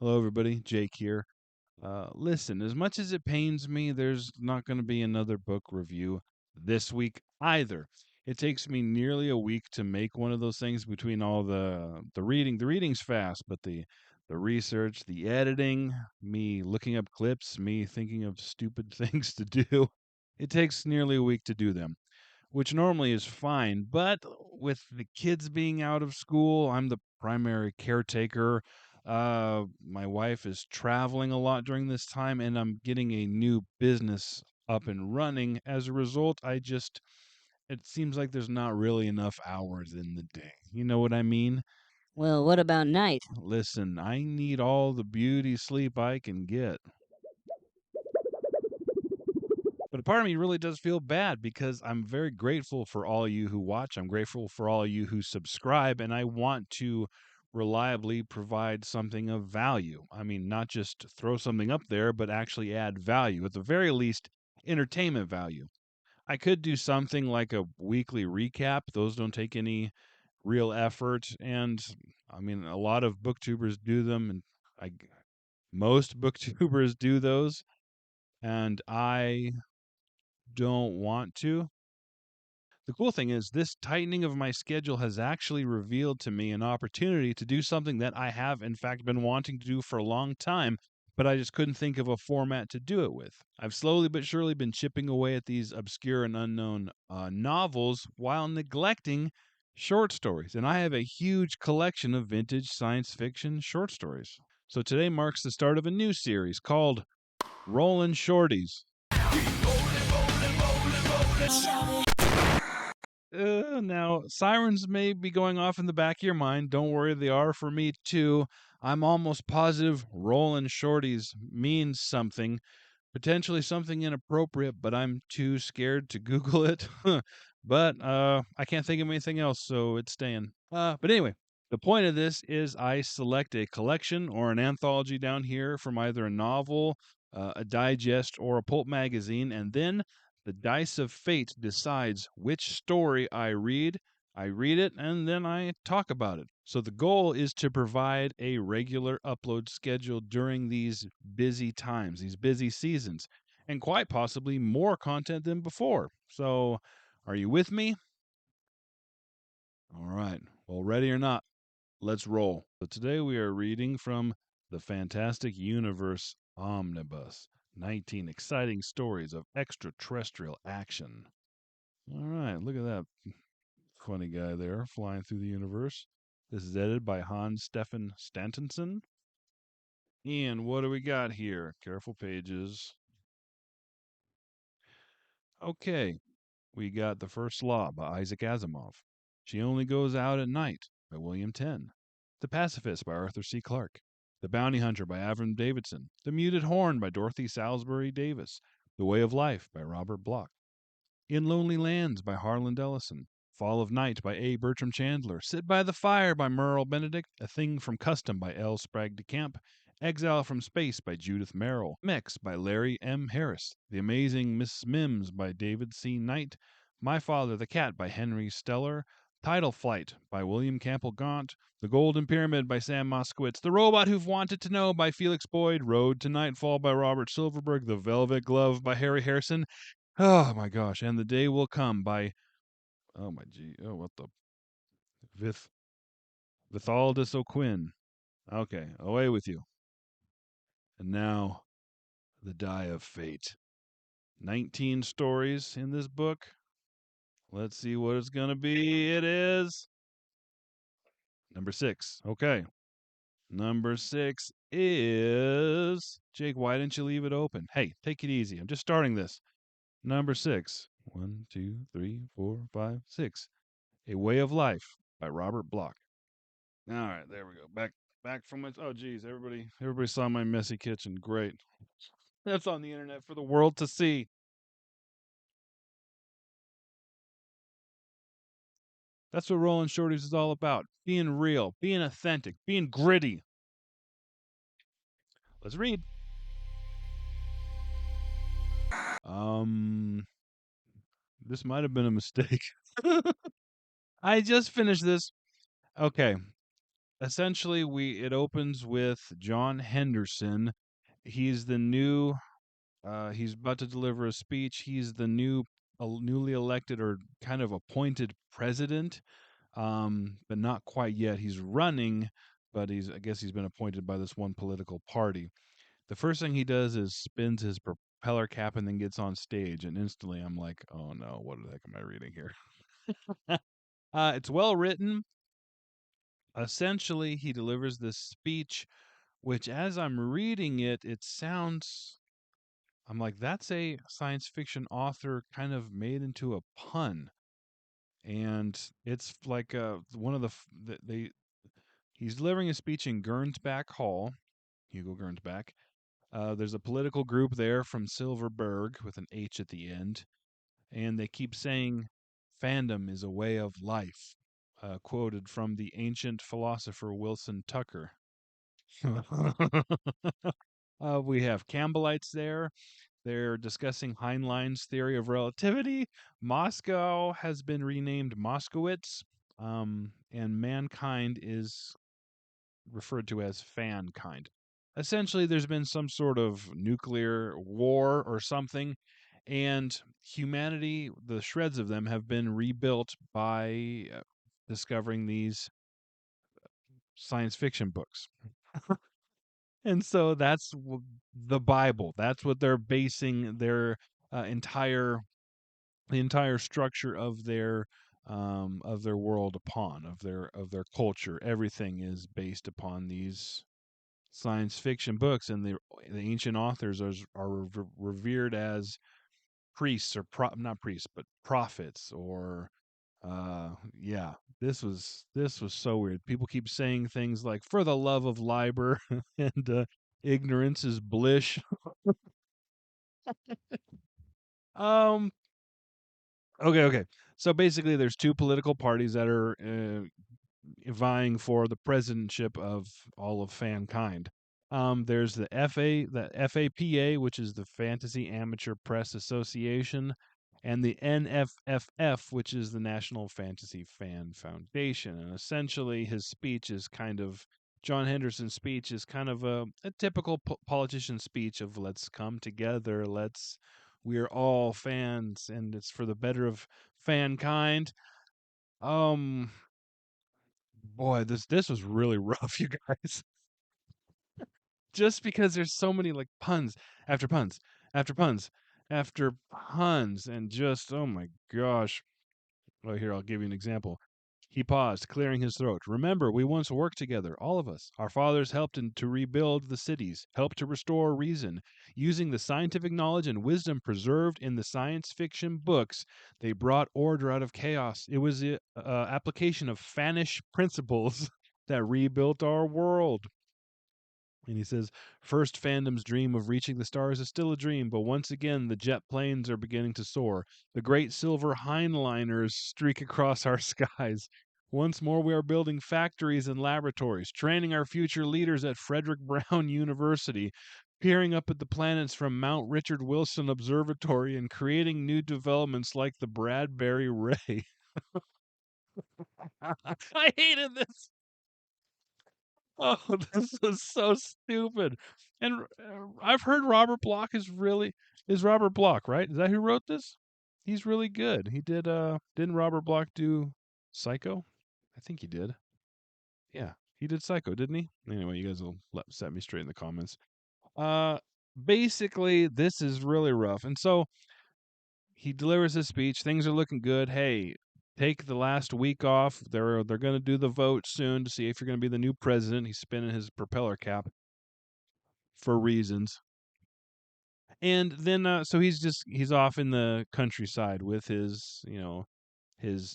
Hello, everybody. Jake here. Listen, as much as it pains me, there's not going to be another book review this week either. It takes me nearly a week to make one of those things between all the reading. The reading's fast, but the research, the editing, me looking up clips, me thinking of stupid things to do, it takes nearly a week to do them, which normally is fine. But with the kids being out of school, I'm the primary caretaker. My wife is traveling a lot during this time, and I'm getting a new business up and running. As a result, it seems like there's not really enough hours in the day. You know what I mean? Well, what about night? Listen, I need all the beauty sleep I can get. But a part of me really does feel bad because I'm very grateful for all you who watch. I'm grateful for all you who subscribe, and I want to reliably provide something of value. I mean, not just throw something up there, but actually add value. At the very least, entertainment value. I could do something like a weekly recap. Those don't take any real effort. And I mean, a lot of booktubers do them, and I, most booktubers do those. And I don't want to. The cool thing is, this tightening of my schedule has actually revealed to me an opportunity to do something that I have, in fact, been wanting to do for a long time, but I just couldn't think of a format to do it with. I've slowly but surely been chipping away at these obscure and unknown novels while neglecting short stories, and I have a huge collection of vintage science fiction short stories. So today marks the start of a new series called Rollin' Shorties. Now, sirens may be going off in the back of your mind. Don't worry, they are for me too. I'm almost positive Rollin' Shorties means something, potentially something inappropriate, but I'm too scared to Google it. But I can't think of anything else, so it's staying. But anyway, the point of this is I select a collection or an anthology down here from either a novel, a digest, or a pulp magazine, and then the dice of fate decides which story I read. I read it and then I talk about it. So the goal is to provide a regular upload schedule during these busy times, these busy seasons, and quite possibly more content than before. So, are you with me? All right. Well, ready or not, let's roll. So today we are reading from the Fantastic Universe Omnibus 19 exciting stories of extraterrestrial action. All right, look at that funny guy there flying through the universe. This is edited by Hans Stefan Stantonson. And what do we got here? Careful pages. Okay, we got The First Law by Isaac Asimov. She Only Goes Out at Night by William Tenn. The Pacifist by Arthur C. Clarke. The Bounty Hunter by Avram Davidson. The Muted Horn by Dorothy Salisbury Davis. The Way of Life by Robert Bloch. In Lonely Lands by Harlan Ellison. Fall of Night by A. Bertram Chandler. Sit by the Fire by Merle Benedict. A Thing from Custom by L. Sprague de Camp. Exile from Space by Judith Merrill. Mex by Larry M. Harris. The Amazing Miss Mims by David C. Knight. My Father the Cat by Henry Steller. Tidal Flight by William Campbell Gaunt. The Golden Pyramid by Sam Moskowitz. The Robot Who Wanted to Know by Felix Boyd. Road to Nightfall by Robert Silverberg. The Velvet Glove by Harry Harrison. Oh my gosh! And the day will come by what the Vith Vithaldus O'Quinn. Okay, away with you. And now the Die of Fate. 19 stories in this book. Let's see what it's gonna be. It is number 6. Okay, number 6 is Jake. Why didn't you leave it open? Hey, take it easy. I'm just starting this. Number 6. 1, 2, 3, 4, 5, 6. A Way of Life by Robert Bloch. All right, there we go. Back from my oh geez, everybody saw my messy kitchen. Great. That's on the internet for the world to see. That's what Rolling Shorties is all about. Being real, being authentic, being gritty. Let's read. Um this might have been a mistake. I just finished this. Okay. essentially it opens with John Henderson. He's the new he's about to deliver a speech. He's the newly elected or kind of appointed president, but not quite yet. He's running, but I guess he's been appointed by this one political party. The first thing he does is spins his propeller cap and then gets on stage, and instantly I'm like, oh no, what the heck am I reading here? It's well written. Essentially, he delivers this speech, which as I'm reading it, it sounds. I'm like, that's a science fiction author kind of made into a pun, and it's like one of they. He's delivering a speech in Gernsback Hall, Hugo Gernsback. There's a political group there from Silverberg with an H at the end, and they keep saying, "Fandom is a way of life," quoted from the ancient philosopher Wilson Tucker. We have Campbellites there. They're discussing Heinlein's theory of relativity. Moscow has been renamed Moskowitz, and mankind is referred to as fankind. Essentially, there's been some sort of nuclear war or something, and humanity, the shreds of them, have been rebuilt by discovering these science fiction books. And so that's the Bible. That's what they're basing their entire the entire structure of their world upon, of their culture. Everything is based upon these science fiction books, and the ancient authors are revered as priests or not priests but prophets or yeah, this was so weird. People keep saying things like "for the love of liber" and "ignorance is bliss." um okay. So basically there's two political parties that are vying for the presidentship of all of fankind. There's the FAPA, which is the Fantasy Amateur Press Association, and the NFFF, which is the National Fantasy Fan Foundation. And essentially, John Henderson's speech is kind of a typical politician speech of let's come together, we're all fans, and it's for the better of fankind. Um, Boy, this was really rough, you guys. Just because there's so many like puns after puns after puns after puns, and just oh my gosh. Well, here I'll give you an example. He paused, clearing his throat. Remember, we once worked together, all of us. Our fathers helped to rebuild the cities, helped to restore reason. Using the scientific knowledge and wisdom preserved in the science fiction books, they brought order out of chaos. It was the application of Fanish principles that rebuilt our world. And he says, first fandom's dream of reaching the stars is still a dream, but once again, the jet planes are beginning to soar. The great silver Heinliners streak across our skies. Once more, we are building factories and laboratories, training our future leaders at Frederick Brown University, peering up at the planets from Mount Richard Wilson Observatory, and creating new developments like the Bradbury Ray. I hated this. Oh, this is so stupid. And I've heard Robert Bloch is Robert Bloch, right? Is that who wrote this? He's really good. He didn't Robert Bloch do Psycho? I think he did. Yeah, he did Psycho, didn't he? Anyway, you guys will set me straight in the comments. Uh Basically this is really rough. And so he delivers his speech. Things are looking good. Hey, take the last week off. They're going to do the vote soon to see if you're going to be the new president. He's spinning his propeller cap for reasons. And then so he's off in the countryside with his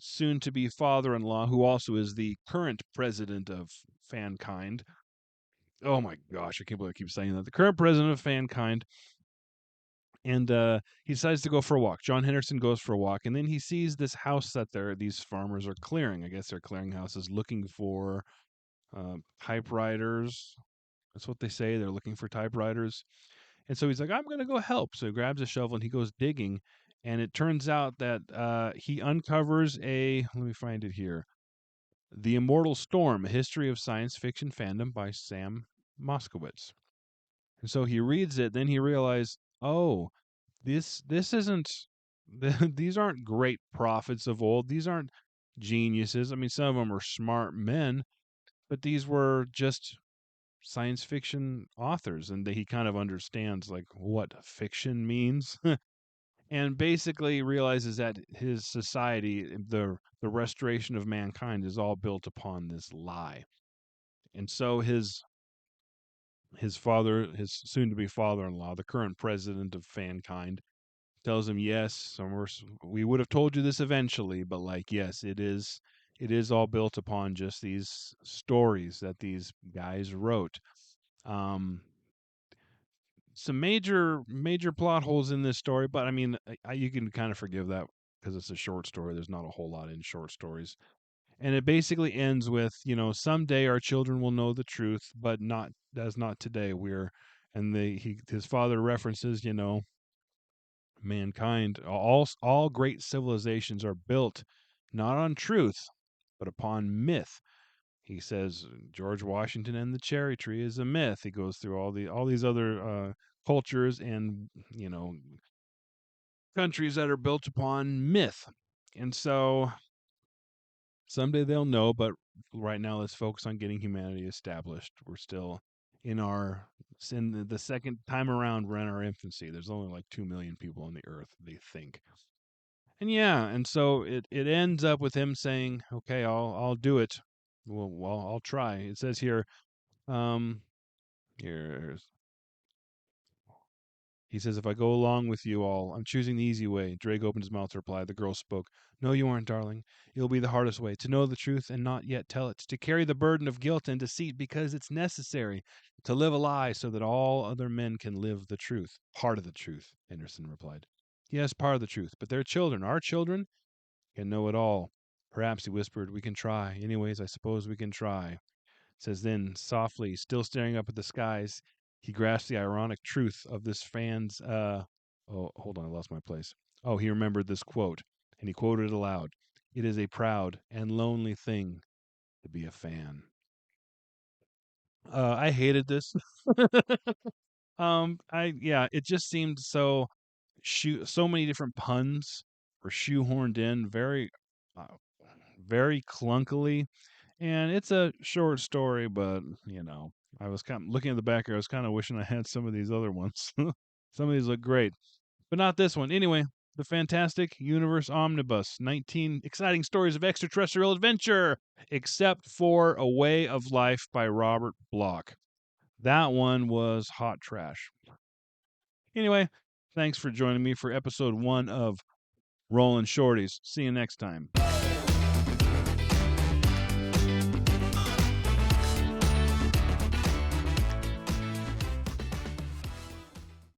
soon to be father-in-law, who also is the current president of Fankind. Oh my gosh, I can't believe I keep saying that. The current president of Fankind. And he decides to go for a walk. John Henderson goes for a walk, and then he sees this house that these farmers are clearing. I guess they're clearing houses, looking for typewriters. That's what they say. They're looking for typewriters. And so he's like, I'm going to go help. So he grabs a shovel and he goes digging. And it turns out that he uncovers let me find it here. The Immortal Storm: A History of Science Fiction Fandom by Sam Moskowitz. And so he reads it, then he realized, oh, this isn't these aren't great prophets of old. These aren't geniuses. I mean, some of them are smart men, but these were just science fiction authors, and he kind of understands like what fiction means. And basically realizes that his society, the restoration of mankind, is all built upon this lie. And so his father, his soon-to-be father-in-law, the current president of Fankind, tells him, yes, we would have told you this eventually, but like, yes, it is all built upon just these stories that these guys wrote. um some major plot holes in this story, but I mean, you can kind of forgive that because it's a short story. There's not a whole lot in short stories. And it basically ends with, someday our children will know the truth, but not that's not today. And his father references, mankind, all great civilizations are built not on truth, but upon myth. He says George Washington and the cherry tree is a myth. He goes through all these other cultures and countries that are built upon myth. And so someday they'll know, but right now let's focus on getting humanity established. We're still in the second time around, we're in our infancy. There's only like 2 million people on the earth, they think. And yeah, and so it ends up with him saying, "Okay, I'll do it. Well, I'll try." It says here, um, here's he says, "If I go along with you all, I'm choosing the easy way." Drake opened his mouth to reply. The girl spoke. "No, you aren't, darling. It'll be the hardest way, to know the truth and not yet tell it, to carry the burden of guilt and deceit because it's necessary, to live a lie so that all other men can live the truth." "Part of the truth," Anderson replied. "Yes, part of the truth, but their children, our children, can know it all." "Perhaps," he whispered, "we can try. Anyways, I suppose we can try." Says then, softly, still staring up at the skies, he grasped the ironic truth of this fan's oh, hold on, I lost my place. Oh, he remembered this quote, and he quoted it aloud. "It is a proud and lonely thing to be a fan." I hated this. It just seemed so many different puns were shoehorned in uh, very clunkily. And it's a short story, but I was kind of looking at the back here. I was kind of wishing I had some of these other ones. Some of these look great, but not this one. Anyway, the Fantastic Universe Omnibus, 19 exciting stories of extraterrestrial adventure, except for A Way of Life by Robert Bloch. That one was hot trash. Anyway, thanks for joining me for episode 1 of Rollin' Shorties. See you next time.